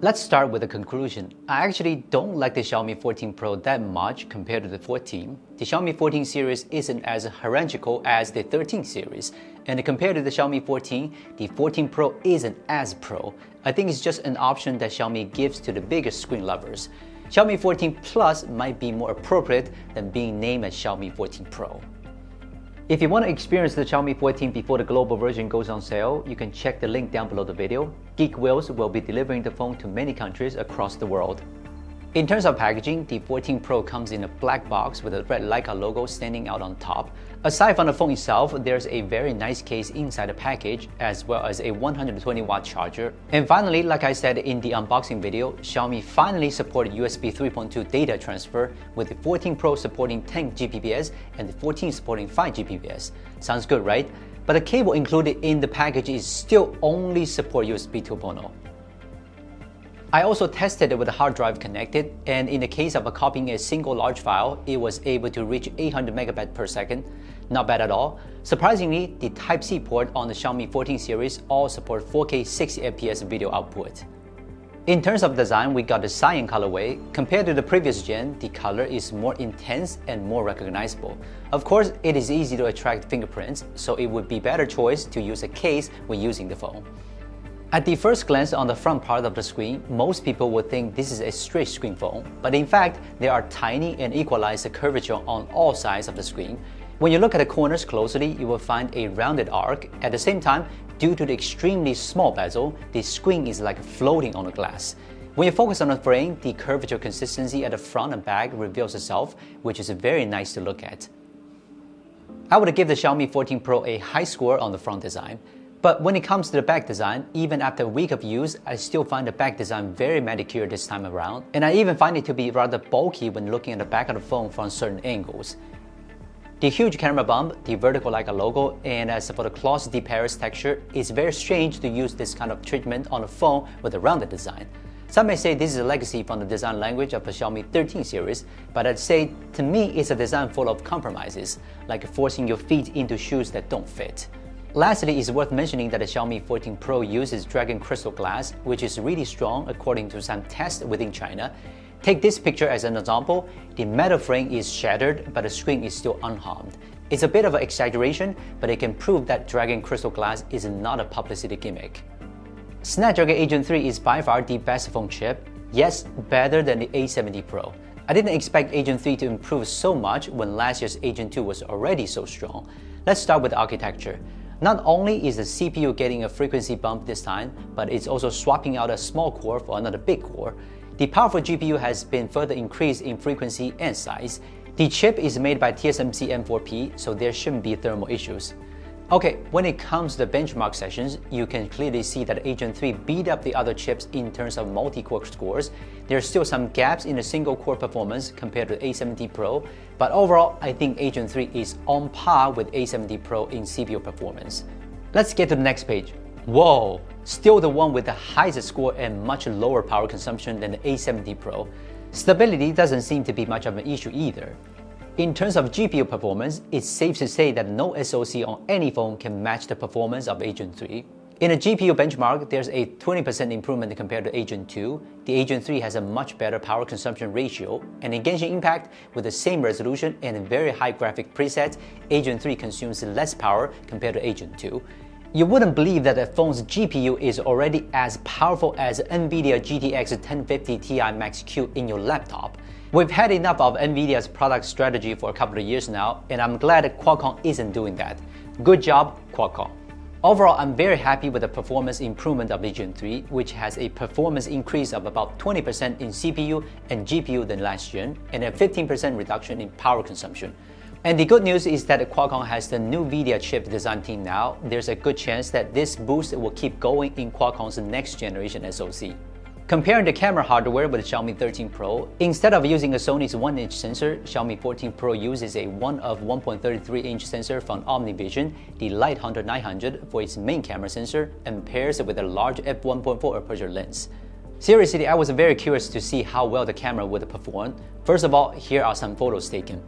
Let's start with the conclusion. I actually don't like the Xiaomi 14 Pro that much compared to the 14. The Xiaomi 14 series isn't as hierarchical as the 13 series, and compared to the Xiaomi 14, the 14 Pro isn't as pro. I think it's just an option that Xiaomi gives to the bigger screen lovers. Xiaomi 14 Plus might be more appropriate than being named as Xiaomi 14 Pro. If you want to experience the Xiaomi 14 before the global version goes on sale, you can check the link down below the video. Geek Wheels will be delivering the phone to many countries across the world. In terms of packaging, the 14 Pro comes in a black box with a red Leica logo standing out on top. Aside from the phone itself, there's a very nice case inside the package, as well as a 120-watt charger. And finally, like I said in the unboxing video, Xiaomi finally supported USB 3.2 data transfer, with the 14 Pro supporting 10 Gbps and the 14 supporting 5 Gbps. Sounds good, right? But the cable included in the package is still only support USB 2.0. I also tested it with a hard drive connected, and in the case of copying a single large file, it was able to reach 800 megabytes per second. Not bad at all. Surprisingly, the Type-C port on the Xiaomi 14 series all support 4K 60 FPS video output. In terms of design, we got the cyan colorway. Compared to the previous gen, the color is more intense and more recognizable. Of course, it is easy to attract fingerprints, so it would be a better choice to use a case when using the phone. At the first glance on the front part of the screen, most people would think this is a straight screen phone, but in fact, there are tiny and equalized curvature on all sides of the screen. When you look at the corners closely, you will find a rounded arc. At the same time, due to the extremely small bezel, the screen is like floating on the glass. When you focus on the frame, the curvature consistency at the front and back reveals itself, which is very nice to look at. I would give the Xiaomi 14 Pro a high score on the front design. But when it comes to the back design, even after a week of use, I still find the back design very manicured this time around, and I even find it to be rather bulky when looking at the back of the phone from certain angles. The huge camera bump, the vertical Leica logo, and as for the glossy Paris texture, it's very strange to use this kind of treatment on a phone with a rounded design. Some may say this is a legacy from the design language of the Xiaomi 13 series, but I'd say to me it's a design full of compromises, like forcing your feet into shoes that don't fit. Lastly, it's worth mentioning that the Xiaomi 14 Pro uses Dragon Crystal glass, which is really strong according to some tests within China. Take this picture as an example. The metal frame is shattered, but the screen is still unharmed. It's a bit of an exaggeration, but it can prove that Dragon Crystal glass is not a publicity gimmick. Snapdragon 8 Gen 3 is by far the best phone chip. Yes, better than the A70 Pro. I didn't expect 8 Gen 3 to improve so much when last year's 8 Gen 2 was already so strong. Let's start with the architecture. Not only is the CPU getting a frequency bump this time, but it's also swapping out a small core for another big core. The powerful GPU has been further increased in frequency and size. The chip is made by TSMC M4P, so there shouldn't be thermal issues. Okay, when it comes to the benchmark sessions, you can clearly see that 8 Gen 3 beat up the other chips in terms of multi-core scores. There are still some gaps in the single-core performance compared to A70 Pro, but overall, I think 8 Gen 3 is on par with A70 Pro in CPU performance. Let's get to the next page. Whoa! Still the one with the highest score and much lower power consumption than the A70 Pro. Stability doesn't seem to be much of an issue either. In terms of GPU performance, it's safe to say that no SoC on any phone can match the performance of 8 Gen 3. In a GPU benchmark, there's a 20% improvement compared to 8 Gen 2. The 8 Gen 3 has a much better power consumption ratio, and in Genshin Impact, with the same resolution and very high graphic presets, 8 Gen 3 consumes less power compared to 8 Gen 2. You wouldn't believe that the phone's GPU is already as powerful as NVIDIA GTX 1050 Ti Max-Q in your laptop. We've had enough of NVIDIA's product strategy for a couple of years now, and I'm glad that Qualcomm isn't doing that. Good job, Qualcomm. Overall, I'm very happy with the performance improvement of the Gen 3, which has a performance increase of about 20% in CPU and GPU than last gen, and a 15% reduction in power consumption. And the good news is that Qualcomm has the new NVIDIA chip design team now. There's a good chance that this boost will keep going in Qualcomm's next generation SoC. Comparing the camera hardware with the Xiaomi 13 Pro, instead of using a Sony's 1-inch sensor, Xiaomi 14 Pro uses a 1/1.33-inch sensor from OmniVision, the Lighthunter 900, for its main camera sensor, and pairs it with a large f1.4 aperture lens. Seriously, I was very curious to see how well the camera would perform. First of all, here are some photos taken.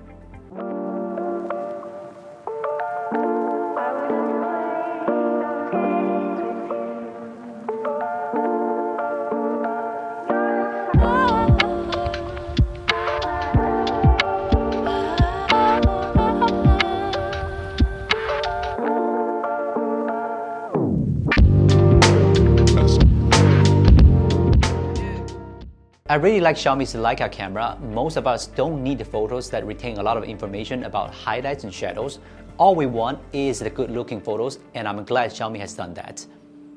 I really like Xiaomi's Leica camera. Most of us don't need the photos that retain a lot of information about highlights and shadows. All we want is the good-looking photos, and I'm glad Xiaomi has done that.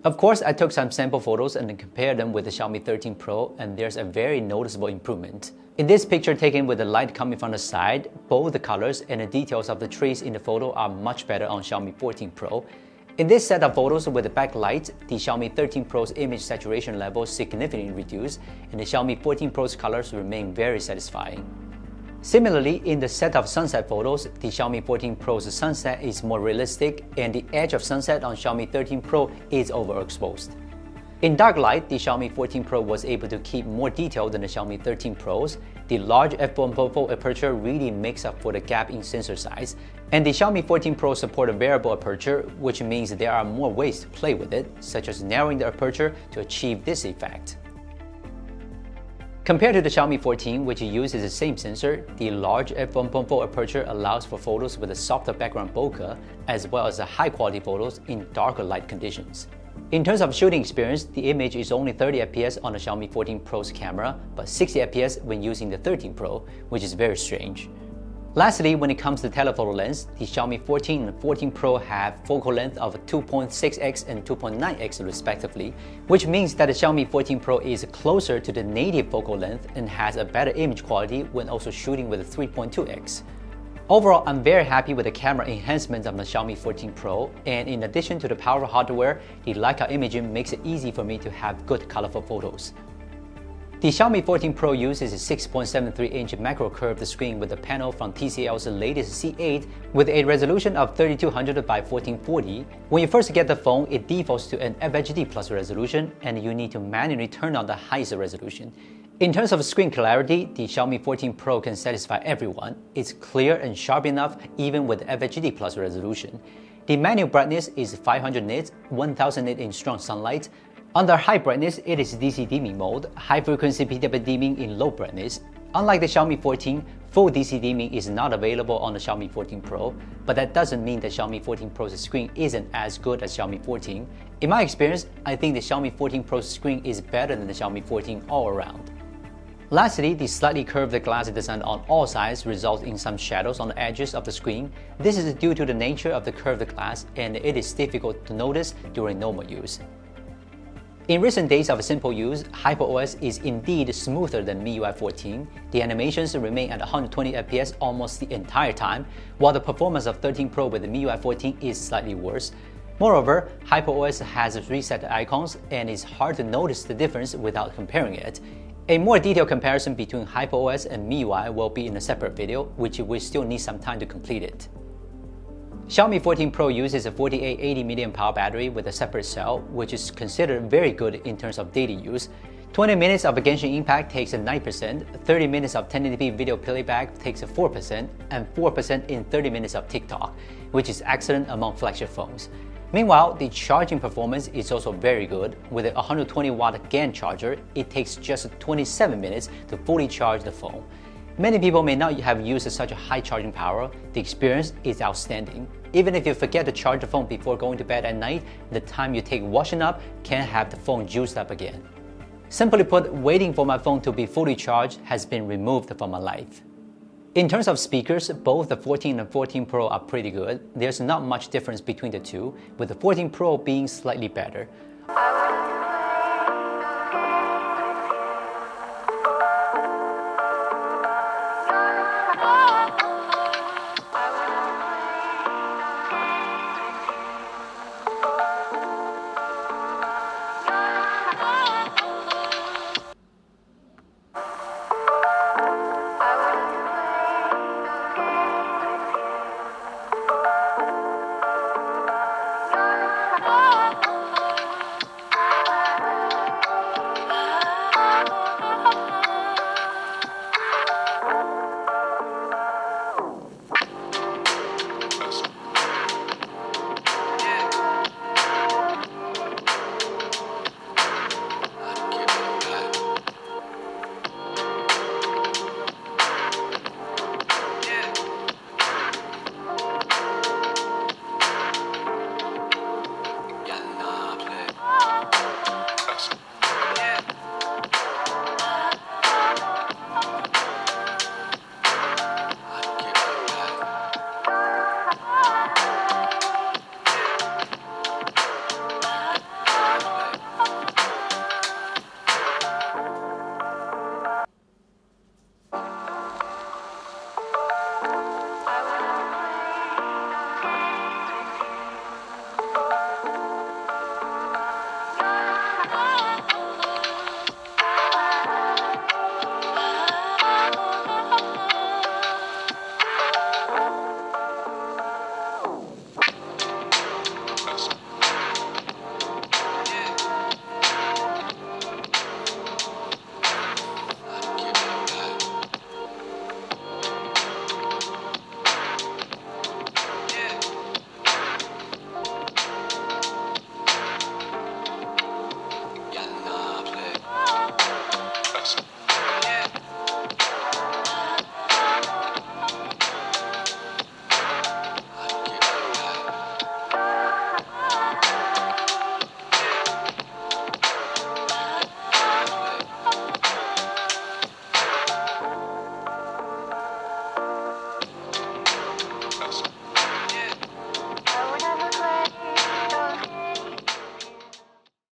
Of course, I took some sample photos and compared them with the Xiaomi 13 Pro, and there's a very noticeable improvement. In this picture taken with the light coming from the side, both the colors and the details of the trees in the photo are much better on Xiaomi 14 Pro. In this set of photos with the backlight, the Xiaomi 13 Pro's image saturation level significantly reduced, and the Xiaomi 14 Pro's colors remain very satisfying. Similarly, in the set of sunset photos, the Xiaomi 14 Pro's sunset is more realistic, and the edge of sunset on Xiaomi 13 Pro is overexposed. In dark light, the Xiaomi 14 Pro was able to keep more detail than the Xiaomi 13 Pro's. The large f1.4 aperture really makes up for the gap in sensor size, and the Xiaomi 14 Pro support a variable aperture, which means there are more ways to play with it, such as narrowing the aperture to achieve this effect. Compared to the Xiaomi 14, which uses the same sensor, the large f1.4 aperture allows for photos with a softer background bokeh, as well as high-quality photos in darker light conditions. In terms of shooting experience, the image is only 30 fps on the Xiaomi 14 Pro's camera, but 60 fps when using the 13 Pro, which is very strange. Lastly, when it comes to telephoto lens, the Xiaomi 14 and 14 Pro have focal length of 2.6x and 2.9x respectively, which means that the Xiaomi 14 Pro is closer to the native focal length and has a better image quality when also shooting with a 3.2x. Overall, I'm very happy with the camera enhancements of the Xiaomi 14 Pro, and in addition to the powerful hardware, the Leica imaging makes it easy for me to have good colorful photos. The Xiaomi 14 Pro uses a 6.73-inch macro curved screen with a panel from TCL's latest C8 with a resolution of 3200 by 1440. When you first get the phone, it defaults to an FHD plus resolution, and you need to manually turn on the highest resolution. In terms of screen clarity, the Xiaomi 14 Pro can satisfy everyone. It's clear and sharp enough even with FHD plus resolution. The manual brightness is 500 nits, 1000 nit in strong sunlight. Under high brightness, it is DC dimming mode, high frequency PW dimming in low brightness. Unlike the Xiaomi 14, full DC dimming is not available on the Xiaomi 14 Pro, but that doesn't mean the Xiaomi 14 Pro's screen isn't as good as Xiaomi 14. In my experience, I think the Xiaomi 14 Pro's screen is better than the Xiaomi 14 all around. Lastly, the slightly curved glass design on all sides results in some shadows on the edges of the screen. This is due to the nature of the curved glass, and it is difficult to notice during normal use. In recent days of simple use, HyperOS is indeed smoother than MIUI 14. The animations remain at 120 fps almost the entire time, while the performance of 13 Pro with the MIUI 14 is slightly worse. Moreover, HyperOS has reset icons, and it's hard to notice the difference without comparing it. A more detailed comparison between HyperOS and MIUI will be in a separate video, which we still need some time to complete it. Xiaomi 14 Pro uses a 4880 mAh battery with a separate cell, which is considered very good in terms of daily use. 20 minutes of Genshin Impact takes 9%, 30 minutes of 1080p video playback takes 4%, and 4% in 30 minutes of TikTok, which is excellent among flagship phones. Meanwhile, the charging performance is also very good. With a 120-watt GAN charger, it takes just 27 minutes to fully charge the phone. Many people may not have used such a high charging power. The experience is outstanding. Even if you forget to charge the phone before going to bed at night, the time you take washing up can have the phone juiced up again. Simply put, waiting for my phone to be fully charged has been removed from my life. In terms of speakers, both the 14 and 14 Pro are pretty good. There's not much difference between the two, with the 14 Pro being slightly better.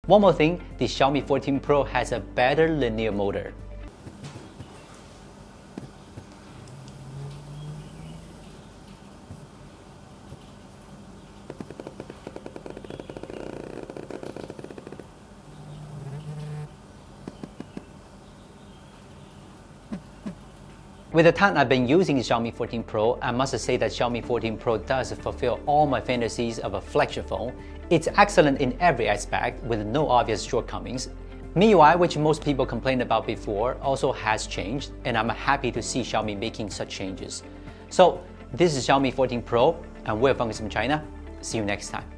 One more thing, the Xiaomi 14 Pro has a better linear motor. With the time I've been using the Xiaomi 14 Pro, I must say that Xiaomi 14 Pro does fulfill all my fantasies of a flagship phone. It's excellent in every aspect with no obvious shortcomings. MIUI, which most people complained about before, also has changed, and I'm happy to see Xiaomi making such changes. So this is Xiaomi 14 Pro, and we're from Gizmochina. See you next time.